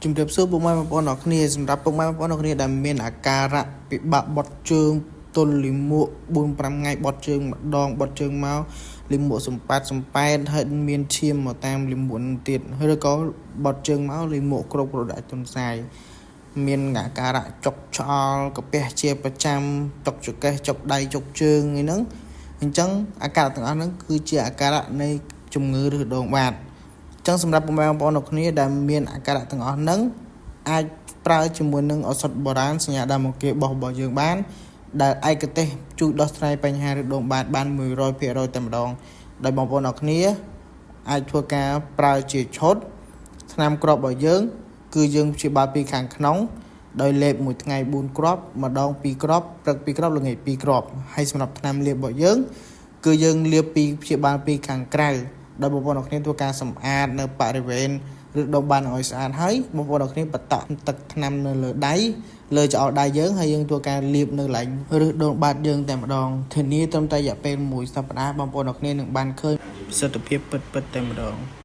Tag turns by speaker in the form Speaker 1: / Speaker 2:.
Speaker 1: ជំរាបសួរពុកម៉ែបងប្អូនអរគ្នាសម្រាប់ពុកម៉ែបងប្អូនអរគ្នាដែលមានអាការៈពិបាកបត់ជើងទល់លាមក4-5ថ្ងៃបត់ជើងម្ដងបត់ជើងមកលាមកសំប៉ែតហើយមានឈាមមកតាមលាមកនឹងទៀតឬក៏បត់ជើងមកលាមកគ្រប់ដាច់ទន្សាយមានអាការៈចុកឆ្អល់កាពះជាប្រចាំចុកចង្កេះចុកដៃចុកជើងហ្នឹងអញ្ចឹងអាការៈទាំងអស់ហ្នឹងគឺជាអាការៈនៃជំងឺឬដងបាតចឹងសម្រាប់ពុកម៉ែបងប្អូនអរគ្នាដែលមានអាការៈទាំងអស់ហ្នឹងអាចប្រើជាមួយនឹងឱសថបុរាណសញ្ញាដើមអង្គារបោះរបស់យើងបានដែលឯកទេសជួយដោះស្រាយបញ្ហាឬដងបាតបាន 100% តែម្ដងដោយបងប្អូនអរគ្នាអាចធ្វើការប្រើជាឈុតថ្នាំគ្រាប់របស់យើងគឺយើងព្យាបាលពីខាងក្នុងដោយលេបមួយថ្ងៃ4គ្រាប់ម្ដង2គ្រាប់ព្រឹក2គ្រាប់ល្ងាច2គ្រាប់ហើយសម្រាប់ថ្នាំលាបរបស់យើងគឺយើងលាបពីព្យាបាលពីខាងក្រៅដោយបងប្អូនអរគ្នាធ្វើការសម្អាតនៅបរិវេណឬដុំបានឲ្យស្អាតហើយបងប្អូនអរគ្នាបតក់ទឹកថ្នាំនៅលើដៃលើច្អល់ដៃយើងហើយយើងធ្វើការលាបនៅឡើងឬដងបាតយើងតែម្ដងធានាត្រឹមតែរយៈពេល1សប្តាហ៍បងប្អូនអរគ្នានឹងបានឃើញប្រសិទ្ធភាពពិតៗតែម្ដង